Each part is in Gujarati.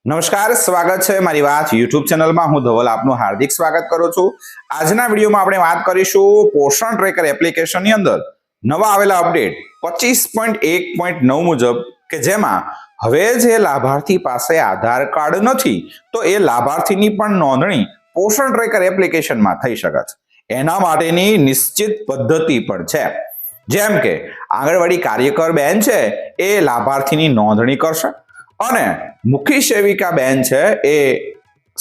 નમસ્કાર, સ્વાગત છે મારી વાત યુટ્યુબ ચેનલમાં. હું ધવલ આપનું હાર્દિક સ્વાગત કરું છું. આજના વિડીયોમાં આપણે વાત કરીશું પોષણ ટ્રેકર એપ્લિકેશનની અંદર નવા આવેલા અપડેટ 25.1.9 મુજબ કે જેમાં હવે જે લાભાર્થી પાસે આધાર કાર્ડ નથી તો એ લાભાર્થીની પણ નોંધણી પોષણ ટ્રેકર એપ્લિકેશનમાં થઈ શકે છે. એના માટેની નિશ્ચિત પદ્ધતિ પણ છે. જેમ કે આંગણવાડી કાર્યકર બેન છે એ લાભાર્થીની નોંધણી કરશે અને મુખ્ય સેવિકા બેન છે એ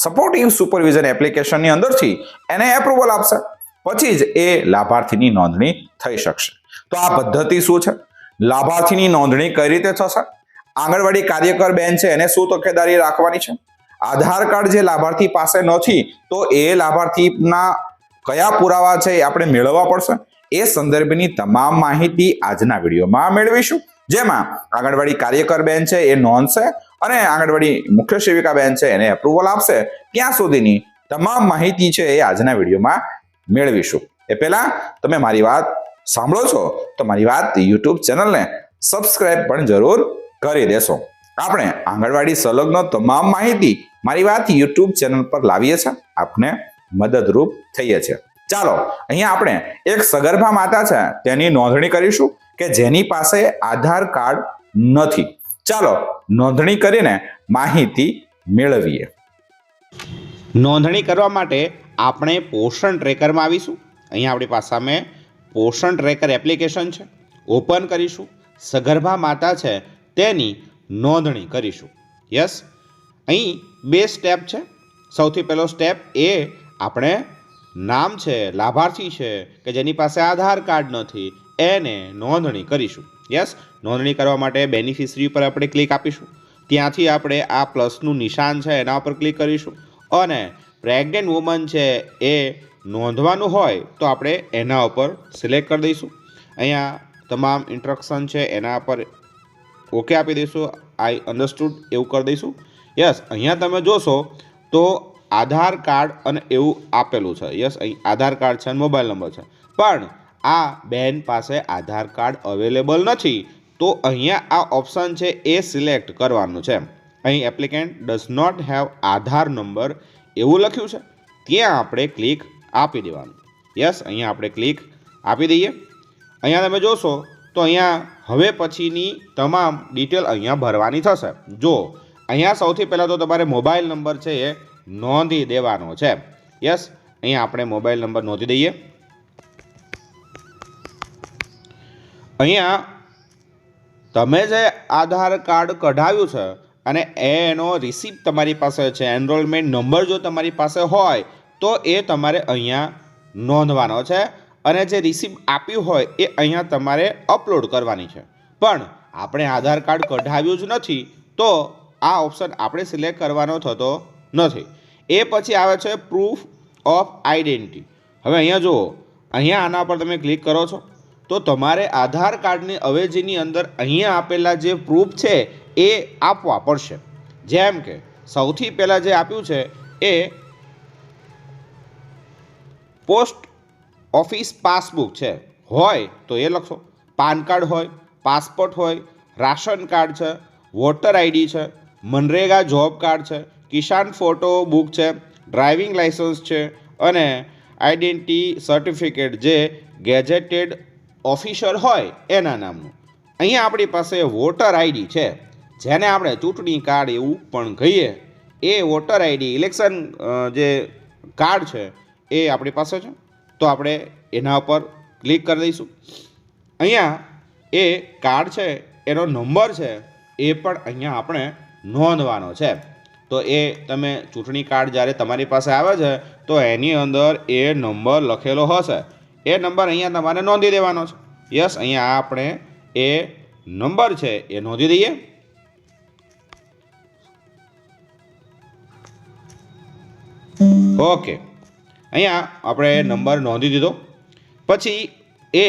સપોર્ટિવ સુપરવિઝન એપ્લિકેશનની અંદરથી એને એપ્રુવલ આપશે, પછી જ એ લાભાર્થીની નોંધણી થઈ શકશે. તો આ પદ્ધતિ શું છે, લાભાર્થીની નોંધણી કઈ રીતે થશે, આંગણવાડી કાર્યકર બેન છે એને શું તકેદારી રાખવાની છે, આધાર કાર્ડ જે લાભાર્થી પાસે નથી તો એ લાભાર્થીના કયા પુરાવા છે એ આપણે મેળવવા પડશે, એ સંદર્ભની તમામ માહિતી આજના વિડીયોમાં મેળવીશું. જેમાં આંગણવાડી કાર્યકર બેન છે એ નોંધશે અને આંગણવાડી મુખ્ય સેવિકા બેન છે એને એપ્રુવલ આપશે. ત્યાં સુધીની તમામ માહિતી છે એ આજના વિડીયોમાં મેળવીશું. એ પહેલા તમે મારી વાત સાંભળો છો તો મારી વાત યુટ્યુબ ચેનલને સબસ્ક્રાઇબ પણ જરૂર કરી દેશો. આપણે આંગણવાડી સંલગ્ન તમામ માહિતી મારી વાત યુટ્યુબ ચેનલ પર લાવીએ છીએ, આપને મદદરૂપ થઈએ છીએ. ચાલો, અહીંયા આપણે એક સગર્ભા માતા છે તેની નોંધણી કરીશું કે જેની પાસે આધાર કાર્ડ નથી. ચાલો નોંધણી કરીને માહિતી મેળવીએ. નોંધણી કરવા માટે આપણે પોષણ ટ્રેકરમાં આવીશું. અહીંયા આપણી પાસે સામે પોષણ ટ્રેકર એપ્લિકેશન છે, ઓપન કરીશું. સગર્ભા માતા છે તેની નોંધણી કરીશું. યસ, અહીં 2 સ્ટેપ છે. સૌથી પહેલો સ્ટેપ એ આપણે નામ છે, લાભાર્થી છે કે જેની પાસે આધાર કાર્ડ નથી એને નોંધણી કરીશું. યસ, નોંધણી કરવા માટે બેનિફિશરી ઉપર આપણે ક્લિક આપીશું. ત્યાંથી આપણે આ પ્લસનું નિશાન છે એના ઉપર ક્લિક કરીશું અને પ્રેગ્નન્ટ વુમન છે એ નોંધવાનું હોય તો આપણે એના ઉપર સિલેક્ટ કરી દઈશું. અહીંયા તમામ ઇન્સ્ટ્રક્શન છે એના પર ઓકે આપી દઈશું. આઈ અન્ડરસ્ટુડ એવું કરી દઈશું. યસ, અહીંયા તમે જોશો તો આધાર કાર્ડ અને એવું આપેલું છે. યસ, અહીં આધાર કાર્ડ છે અને મોબાઈલ નંબર છે, પણ આ બેન પાસે આધાર કાર્ડ અવેલેબલ નથી તો અહીંયા આ ઓપ્શન છે એ સિલેક્ટ કરવાનું છે. અહીં applicant does not have Aadhaar number એવું લખ્યું છે, ત્યાં આપણે ક્લિક આપી દેવાનું. યસ, અહીંયા આપણે ક્લિક આપી દઈએ. અહીંયા તમે જોશો તો અહીંયા હવે પછીની તમામ ડિટેલ અહીંયા ભરવાની થશે. જો અહીંયા સૌથી પહેલાં તો તમારે મોબાઈલ નંબર છે એ નોંધી દેવાનો છે. યસ, અહીંયા આપણે મોબાઈલ નંબર નોંધી દઈએ. અહીંયા તમે જે આધાર કાર્ડ કઢાવ્યું છે અને એનો રિસિપ્ટ તમારી પાસે છે, એનરોલમેન્ટ નંબર જો તમારી પાસે હોય તો એ તમારે અહીંયા નોંધવાનો છે અને જે રિસિપ્ટ આપ્યું હોય એ અહીંયા તમારે અપલોડ કરવાની છે. પણ આપણે આધાર કાર્ડ કઢાવ્યું જ નથી તો આ ઓપ્શન આપણે સિલેક્ટ કરવાનો થતો નથી. એ પછી આવે છે પ્રૂફ ઓફ આઈડેન્ટિટી. હવે અહીંયા જુઓ, અહીંયા આના પર તમે ક્લિક કરો છો તો તમારે આધાર કાર્ડની અવેજીની અંદર અહીંયા આપેલા જે પ્રૂફ છે એ આપવા પડશે. જેમ કે સૌથી પહેલાં જે આપ્યું છે એ પોસ્ટ ઓફિસ પાસબુક છે, હોય તો એ લખશો. પાન કાર્ડ હોય, પાસપોર્ટ હોય, રાશન કાર્ડ છે, વોટર આઈડી છે, મનરેગા જોબ કાર્ડ છે, કિસાન ફોટો બુક છે, ડ્રાઇવિંગ લાઇસન્સ છે અને આઈડેન્ટિટી સર્ટિફિકેટ જે ગેજેટેડ ઓફિસર હોય એના નામનું. અહીંયા આપણી પાસે વોટર આઈડી છે જેને આપણે ચૂંટણી કાર્ડ એવું પણ કહીએ. એ વોટર આઈડી ઇલેક્શન જે કાર્ડ છે એ આપણી પાસે છે તો આપણે એના ઉપર ક્લિક કરી દઈશું. અહીંયા એ કાર્ડ છે એનો નંબર છે એ પણ અહીંયા આપણે નોંધવાનો છે. તો એ તમે ચૂંટણી કાર્ડ જ્યારે તમારી પાસે આવે છે તો એની અંદર એ નંબર લખેલો હશે, એ નંબર અહીંયા તમારે નોંધી દેવાનો છે. યસ, અહીંયા આપણે એ નંબર છે એ નોંધી દઈએ. ઓકે, અહીંયા આપણે નંબર નોંધી દીધો. પછી એ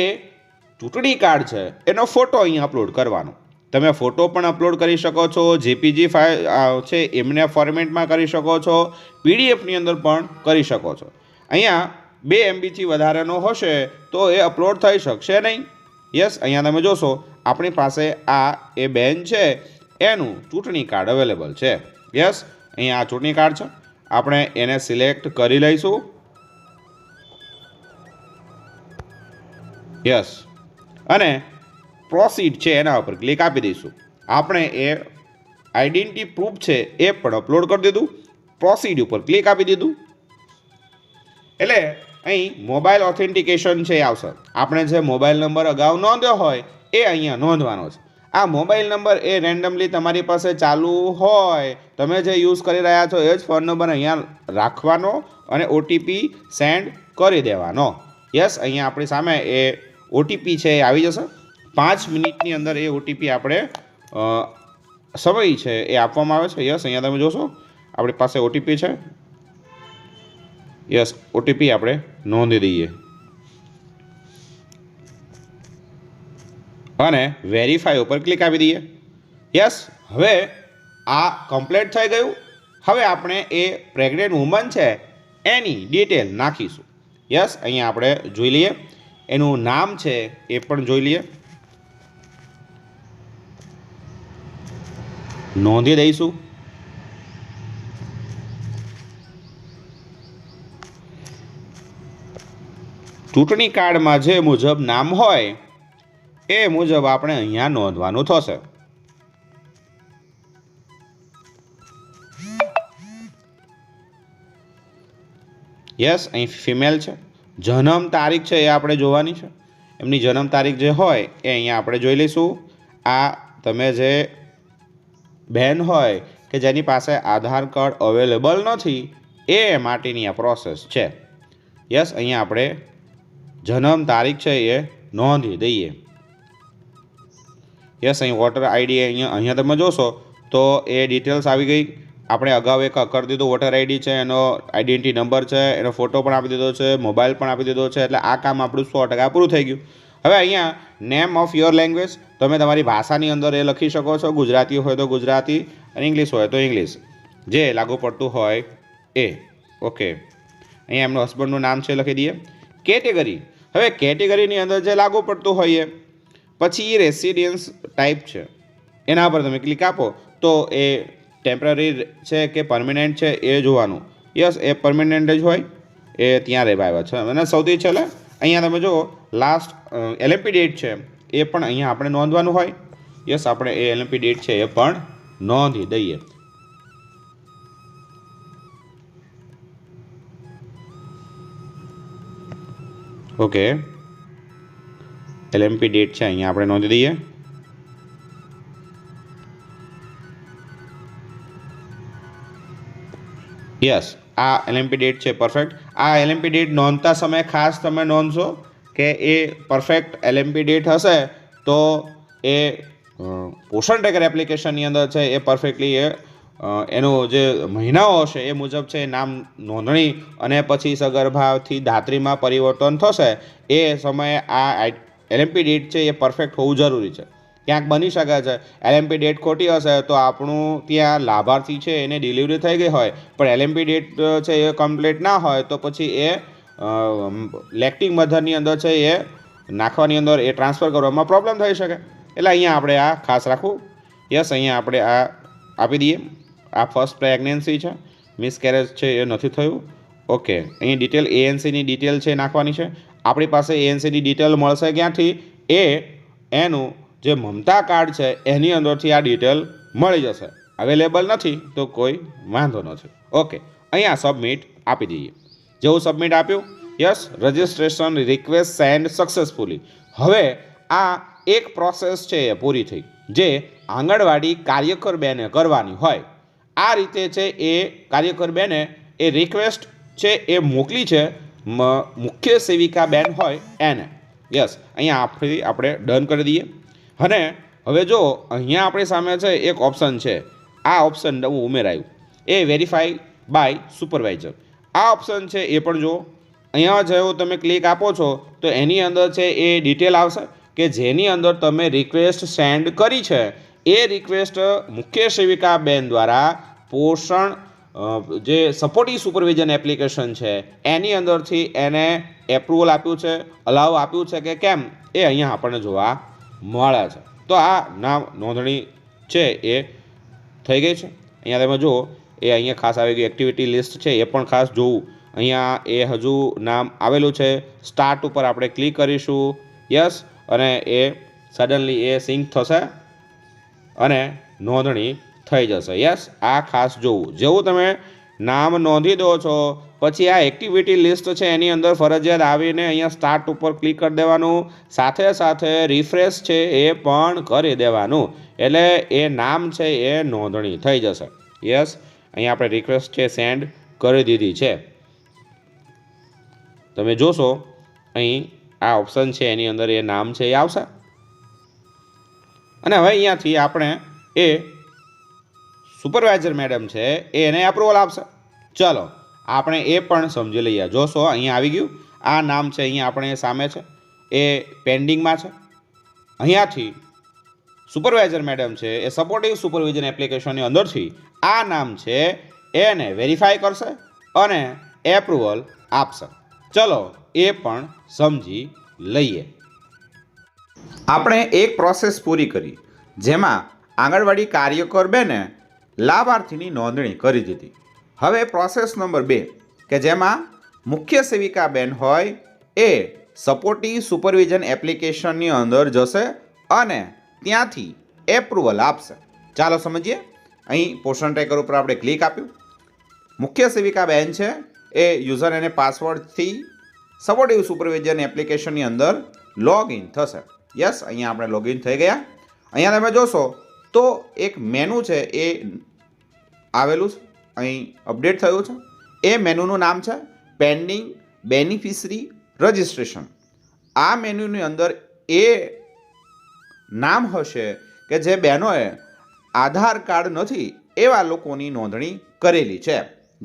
ચૂંટણી કાર્ડ છે એનો ફોટો અહીંયા અપલોડ કરવાનો. તમે ફોટો પણ અપલોડ કરી શકો છો, જેપીજી ફાઇલ છે એમને ફોર્મેટમાં કરી શકો છો, પીડીએફની અંદર પણ કરી શકો છો. અહીંયા 2 MBથી વધારેનો હશે તો એ અપલોડ થઈ શકશે નહીં. યસ, અહીંયા તમે જોશો આપણી પાસે આ એ બેન છે એનું ચૂંટણી કાર્ડ અવેલેબલ છે. યસ, અહીંયા આ ચૂંટણી કાર્ડ છે, આપણે એને સિલેક્ટ કરી લઈશું. યસ, અને પ્રોસીડ છે એના ઉપર ક્લિક આપી દઈશું. આપણે એ આઈડેન્ટિટી પ્રૂફ છે એ પણ અપલોડ કરી દીધું. પ્રોસીડ ઉપર ક્લિક આપી દીધું. એટલે અહીં મોબાઈલ ઓથેન્ટિકેશન છે એ આવશે. આપણે જે મોબાઈલ નંબર અગાઉ નોંધ્યો હોય એ અહીંયા નોંધવાનો છે. આ મોબાઈલ નંબર એ રેન્ડમલી તમારી પાસે ચાલુ હોય, તમે જે યુઝ કરી રહ્યા છો એ જ ફોન નંબર અહીંયા રાખવાનો અને ઓટીપી સેન્ડ કરી દેવાનો. યસ, અહીંયા આપણી સામે એ ઓટીપી છે એ આવી જશે. 5 મિનિટની અંદર એ ઓટીપી આપણે સમય છે એ આપવામાં આવે છે. યસ, અહીંયા તમે જોશો આપણી પાસે ઓટીપી છે. યસ, ઓટીપી આપણે નોંધી દઈએ અને વેરીફાઈ ઉપર ક્લિક આપી દઈએ. યસ, હવે આ કમ્પ્લીટ થઈ ગયું. હવે આપણે એ પ્રેગ્નેન્ટ વુમન છે એની ડિટેલ નાખીશું. યસ, અહીંયા આપણે જોઈ લઈએ, એનું નામ છે એ પણ જોઈ લઈએ, નોંધી દઈશું. ચૂંટણી કાર્ડમાં જે મુજબ નામ હોય એ મુજબ આપણે અહીંયા નોંધવાનું થશે. યસ, અહીં ફિમેલ છે. જન્મ તારીખ છે એ આપણે જોવાની છે. એમની જન્મ તારીખ જે હોય એ અહીંયા આપણે જોઈ લઈશું. આ તમે જે બહેન હોય કે જેની પાસે આધાર કાર્ડ અવેલેબલ નથી એ માટેની આ પ્રોસેસ છે. યસ, અહીંયા આપણે જન્મ તારીખ છે એ નોંધી દઈએ. યસ, અહીં વોટર આઈડી અહીંયા તમે જોશો તો એ ડિટેલ્સ આવી ગઈ. આપણે અગાઉ એક કરી દીધું વોટર આઈડી છે, એનો આઈડેન્ટિટી નંબર છે, એનો ફોટો પણ આપી દીધો છે, મોબાઈલ પણ આપી દીધો છે. એટલે આ કામ આપણું 100% પૂરું થઈ ગયું. હવે અહીંયા નેમ ઓફ યોર લેંગ્વેજ તમે તમારી ભાષાની અંદર એ લખી શકો છો. ગુજરાતી હોય તો ગુજરાતી અને ઇંગ્લિશ હોય તો ઇંગ્લિશ, જે લાગુ પડતું હોય એ. ઓકે, અહીંયા એમનો હસબન્ડનું નામ છે લખી દઈએ. કેટેગરી, હવે કેટેગરીની અંદર જે લાગુ પડતું હોય એ. પછી રેસિડેન્સ ટાઈપ છે એના પર તમે ક્લિક આપો તો એ ટેમ્પરરી છે કે પરમેનન્ટ છે એ જોવાનું. યસ, એ પરમેનન્ટ જ હોય, એ ત્યાં રહેવા આવ્યા છે. અને સૌથી છેલ્લે અહીંયા તમે જુઓ લાસ્ટ એલએમપી ડેટ છે એ પણ અહીંયા આપણે નોંધવાનું હોય. યસ, આપણે એ એલએમપી ડેટ છે એ પણ નોંધી દઈએ. ઓકે, એલએમપી ડેટ છે અહીંયા આપણે નોંધી દઈએ. યસ, આ એલએમપી ડેટ છે પરફેક્ટ. આ એલએમપી ડેટ નોંધતા સમયે ખાસ તમે નોંધશો કે એ પરફેક્ટ એલએમપી ડેટ હશે તો એ પોષણ ટ્રેકર એપ્લિકેશનની અંદર છે એ પરફેક્ટલી એનો જે મહિનાઓ હશે એ મુજબ છે નામ નોંધણી અને પછી સગર્ભાથી ધાત્રીમાં પરિવર્તન થશે એ સમયે આ એલએમપી ડેટ છે એ પરફેક્ટ હોવું જરૂરી છે. ક્યાંક બની શકે છે એલએમપી ડેટ ખોટી હશે તો આપણું ત્યાં લાભાર્થી છે એને ડિલિવરી થઈ ગઈ હોય પણ એલએમપી ડેટ છે એ કમ્પ્લીટ ના હોય તો પછી એ લેક્ટિંગ મધરની અંદર છે એ નાખવાની અંદર એ ટ્રાન્સફર કરવામાં પ્રોબ્લેમ થઈ શકે. એટલે અહીંયા આપણે આ ખાસ રાખવું. યસ, અહીંયા આપણે આ આપી દઈએ. આ ફર્સ્ટ પ્રેગ્નન્સી છે, મિસકેરેજ છે એ નથી થયું. ઓકે, અહીં ડિટેલ એએનસીની ડિટેલ છે નાખવાની છે. આપણી પાસે એએનસીની ડિટેલ મળશે ક્યાંથી? એનું જે મમતા કાર્ડ છે એની અંદરથી આ ડિટેલ મળી જશે. અવેલેબલ નથી તો કોઈ વાંધો નથી. ઓકે, અહીંયા સબમિટ આપી દઈએ. જેવું સબમિટ આપ્યું, yes, registration request send successfully. હવે આ એક પ્રોસેસ છે એ પૂરી થઈ જે આંગણવાડી કાર્યકર બેને કરવાની હોય. આ રીતે છે એ કાર્યકર બેને એ રિક્વેસ્ટ છે એ મોકલી છે મુખ્ય સેવિકા બેન હોય એને. યસ, અહીંયા આપણે ડન કરી દઈએ. અને હવે જો અહીંયા આપણી સામે છે એક ઓપ્શન છે, આ ઓપ્શન નવું ઉમેરાયું એ વેરીફાઈ બાય સુપરવાઇઝર. આ ઓપ્શન છે એ પણ જો અહીંયા જેવું તમે ક્લિક આપો છો તો એની અંદર છે એ ડિટેલ આવશે કે જેની અંદર તમે રિક્વેસ્ટ સેન્ડ કરી છે એ રિક્વેસ્ટ મુખ્ય સેવિકા બેન દ્વારા પોષણ જે સપોર્ટિવ સુપરવિઝન એપ્લિકેશન છે એની અંદરથી એને એપ્રુવલ આપ્યું છે, અલાવ આપ્યું છે કે કેમ એ અહીંયા આપણને જોવા મળે છે. તો આ નામ નોંધણી છે એ થઈ ગઈ છે. અહીંયા તમે જુઓ એ અહીંયા ખાસ આવી ગયું એક્ટિવિટી લિસ્ટ છે એ પણ ખાસ જોવું. અહીંયા એ હજુ નામ આવેલું છે. સ્ટાર્ટ ઉપર આપણે ક્લિક કરીશું. યસ, અને એ સડનલી એ સિંક થશે અને નોંધણી થઈ જશે. યસ, આ ખાસ જોવું. જેવું તમે નામ નોંધી દો છો પછી આ એક્ટિવિટી લિસ્ટ છે એની અંદર ફરજિયાત આવીને અહીંયા સ્ટાર્ટ ઉપર ક્લિક કરી દેવાનું. સાથે સાથે રિફ્રેશ છે એ પણ કરી દેવાનું. એટલે એ નામ છે એ નોંધણી થઈ જશે. યસ, અહીંયા આપણે રિક્વેસ્ટ છે સેન્ડ કરી દીધી છે. તમે જોશો અહીં આ ઓપ્શન છે એની અંદર એ નામ છે એ આવશે. અને હવે અહીંયાથી આપણે એ સુપરવાઇઝર મેડમ છે એને અપ્રુવલ આપશે. ચલો આપણે એ પણ સમજી લઈએ. જોશો અહીંયા આવી ગયું. આ નામ છે અહીંયા આપણે સામે છે એ પેન્ડિંગમાં છે. અહીંયાથી સુપરવાઇઝર મેડમ છે એ સપોર્ટિવ સુપરવિઝન એપ્લિકેશનની અંદરથી આ નામ છે એને વેરીફાઈ કરશે અને એપ્રુવલ આપશે. ચલો એ પણ સમજી લઈએ. આપણે એક પ્રોસેસ પૂરી કરી જેમાં આંગણવાડી કાર્યકર બેને લાભાર્થીની નોંધણી કરી દીધી. હવે પ્રોસેસ નંબર 2 કે જેમાં મુખ્ય સેવિકા બેન હોય એ સપોર્ટિવ સુપરવિઝન એપ્લિકેશનની અંદર જશે અને ત્યાંથી એપ્રુવલ આપશે. ચાલો સમજીએ. અહીં પોષણ ટ્રેકર ઉપર આપણે ક્લિક આપ્યું. મુખ્ય સેવિકા બેન છે એ યુઝર અને પાસવર્ડથી સપોર્ટિવ સુપરવિઝન એપ્લિકેશનની અંદર લોગિન થશે. યસ, અહીંયા આપણે લોગિન થઈ ગયા. અહીંયા તમે જોશો તો એક મેનુ છે એ આવેલું છે, અહીં અપડેટ થયું છે. એ મેનુનું નામ છે પેન્ડિંગ બેનિફિશરી રજિસ્ટ્રેશન. આ મેનુની અંદર એ નામ હશે કે જે બહેનોએ આધાર કાર્ડ નથી એવા લોકોની નોંધણી કરેલી છે.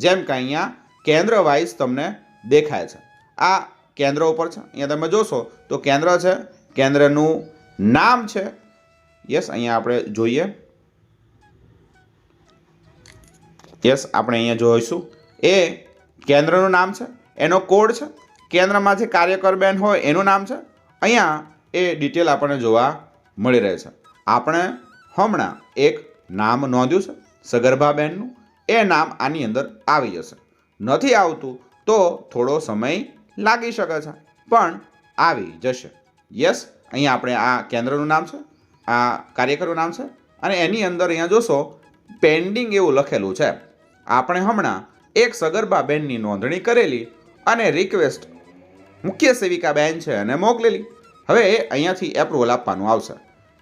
જેમ કે અહીંયા કેન્દ્ર વાઇઝ તમને દેખાય છે. આ કેન્દ્ર ઉપર છે. અહીંયા તમે જોશો તો કેન્દ્ર છે, કેન્દ્રનું નામ છે. યસ, અહીંયા આપણે જોઈએ. યસ, આપણે અહીંયા જોઈશું એ કેન્દ્રનું નામ છે, એનો કોડ છે, કેન્દ્રમાં જે કાર્યકર બેન હોય એનું નામ છે. અહીંયા એ ડિટેલ આપણને જોવા મળી રહે છે. આપણે હમણાં એક નામ નોંધ્યું છે સગર્ભા બેનનું. એ નામ આની અંદર આવી જશે. નથી આવતું તો થોડો સમય લાગી શકે છે પણ આવી જશે. યસ, અહીંયા આપણે આ કેન્દ્રનું નામ છે, આ કાર્યકરનું નામ છે અને એની અંદર અહીંયા જોશો પેન્ડિંગ એવું લખેલું છે. આપણે હમણાં એક સગર્ભા બેનની નોંધણી કરેલી અને રિક્વેસ્ટ મુખ્ય સેવિકા બેન છે અને મોકલેલી. હવે અહીંયાથી એપ્રુવલ આપવાનું આવશે.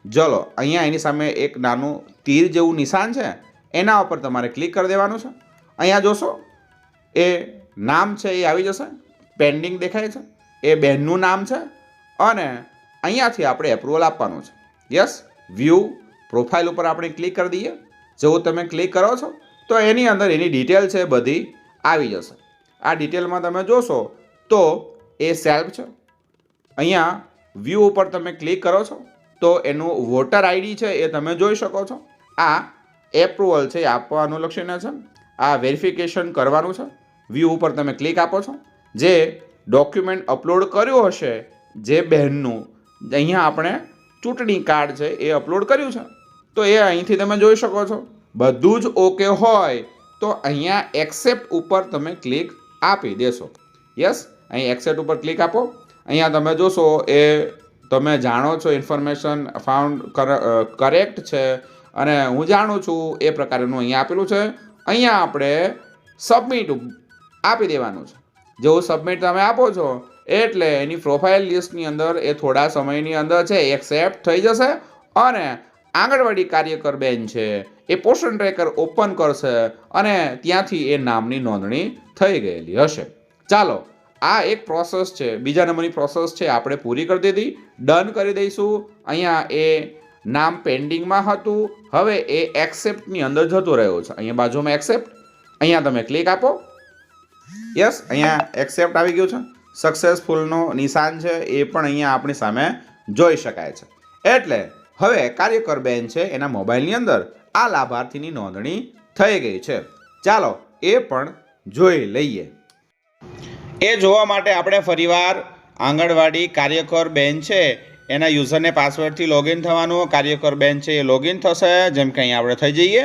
ચલો, અહીંયા એની સામે એક નાનું તીર જેવું નિશાન છે એના ઉપર તમારે ક્લિક કરી દેવાનું છે. અહીંયા જોશો એ નામ છે એ આવી જશે. પેન્ડિંગ દેખાય છે, એ બેનનું નામ છે અને અહીંયાથી આપણે એપ્રુવલ આપવાનું છે. યસ, વ્યૂ પ્રોફાઇલ ઉપર આપણે ક્લિક કરી દઈએ. જેવું તમે ક્લિક કરો છો તો એની અંદર એની ડિટેલ છે બધી આવી જશે. આ ડિટેલમાં તમે જોશો તો એ સેલ્ફ છે. અહીંયા વ્યૂ ઉપર તમે ક્લિક કરો છો તો એનું વોટર આઈડી છે એ તમે જોઈ શકો છો. આ એપ્રુવલ છે એ આપવાનું લક્ષીને છે. આ વેરિફિકેશન કરવાનું છે. વ્યૂ ઉપર તમે ક્લિક આપો છો. જે ડોક્યુમેન્ટ અપલોડ કર્યું હશે જે બહેનનું, અહીંયા આપણે ચૂંટણી કાર્ડ છે એ અપલોડ કર્યું છે તો એ અહીંથી તમે જોઈ શકો છો. બધું જ ઓકે હોય તો અહીંયા એક્સેપ્ટ ઉપર તમે ક્લિક આપી દેશો. યસ, અહીં એક્સેપ્ટ ઉપર ક્લિક આપો. અહીંયા તમે જોશો એ તમે જાણો છો ઇન્ફોર્મેશન ફાઉન્ડ કરેક્ટ છે અને હું જાણું છું એ પ્રકારનું અહીંયા આપેલું છે. અહીંયા આપણે સબમિટ આપી દેવાનું છે. જેવું સબમિટ તમે આપો છો એટલે એની પ્રોફાઇલ લિસ્ટની અંદર એ થોડા સમયની અંદર છે એક્સેપ્ટ થઈ જશે અને આંગણવાડી કાર્યકર બેન છે એ પોષણ ટ્રેકર ઓપન કરશે અને ત્યાંથી એ નામની નોંધણી થઈ ગયેલી હશે. ચાલો, આ એક પ્રોસેસ છે. બીજા નંબરની પ્રોસેસ છે આપણે પૂરી કરી દીધી. ડન કરી દઈશું. અહીંયા એ નામ પેન્ડિંગમાં હતું, હવે એ એક્સેપ્ટની અંદર જતો રહ્યો છે. અહીંયા બાજુમાં એક્સેપ્ટ, અહીંયા તમે ક્લિક આપો. યસ, અહીંયા એક્સેપ્ટ આવી ગયું છે. સક્સેસફુલનો નિશાન છે એ પણ અહીંયા આપણી સામે જોઈ શકાય છે. એટલે હવે કાર્યકર બેન છે એના મોબાઈલની અંદર આ લાભાર્થીની નોંધણી થઈ ગઈ છે. ચાલો એ પણ જોઈ લઈએ. એ જોવા માટે આપણે ફરીવાર આંગણવાડી કાર્યકર બેન છે એના યુઝરને પાસવર્ડથી લોગિન થવાનું. કાર્યકર બેન છે એ લોગિન થશે. જેમ કે અહીંયા આપણે થઈ જઈએ.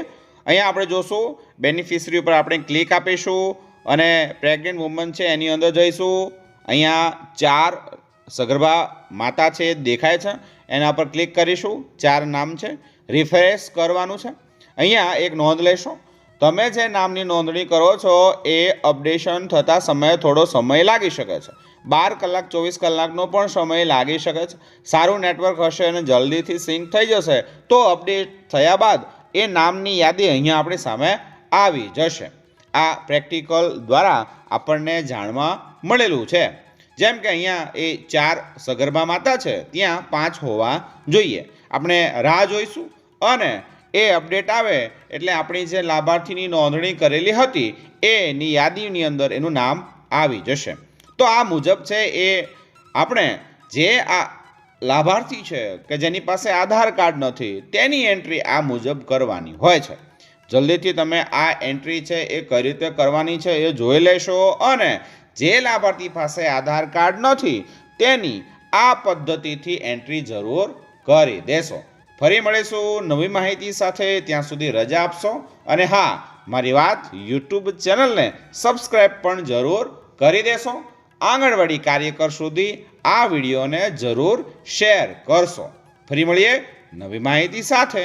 અહીંયા આપણે જોશું બેનિફિશરી ઉપર આપણે ક્લિક આપીશું અને પ્રેગ્નન્ટ વુમન છે એની અંદર જઈશું. અહીંયા 4 સગર્ભા માતા છે દેખાય છે, એના પર ક્લિક કરીશું. 4 નામ છે, રિફ્રેશ કરવાનું છે. અહીંયા એક નોંધ લેશો, તમે જે નામની નોંધણી કરો છો એ અપડેશન થતા સમયે થોડો સમય લાગી શકે છે. 12 કલાક 24 કલાકનો પણ સમય લાગી શકે છે. સારું નેટવર્ક હશે અને જલ્દીથી સિંક થઈ જશે તો અપડેટ થયા બાદ એ નામની યાદી અહીંયા આપણી સામે આવી જશે. આ પ્રેક્ટિકલ દ્વારા આપણને જાણવા મળેલું છે. જેમ કે અહીંયા એ 4 સગર્ભા માતા છે, ત્યાં 5 હોવા જોઈએ. આપણે રાહ જોઈશું અને એ અપડેટ આવે એટલે આપણી જે લાભાર્થીની નોંધણી કરેલી હતી એની યાદીની અંદર એનું નામ આવી જશે. તો આ મુજબ છે એ આપણે જે આ લાભાર્થી છે કે જેની પાસે આધાર કાર્ડ નથી તેની એન્ટ્રી આ મુજબ કરવાની હોય છે. જલ્દીથી તમે આ એન્ટ્રી છે એ કઈ રીતે કરવાની છે એ જોઈ લેશો અને જે લાભાર્થી પાસે આધાર કાર્ડ નથી તેની આ પદ્ધતિથી એન્ટ્રી જરૂર કરી દેશો. ફરી મળીશું નવી માહિતી સાથે, ત્યાં સુધી રજા આપશો અને હા, મારી વાત યુટ્યુબ ચેનલને સબસ્ક્રાઈબ પણ જરૂર કરી દેશો. આંગણવાડી કાર્યકર સુધી આ વિડીયોને જરૂર શેર કરશો. ફરી મળીએ નવી માહિતી સાથે.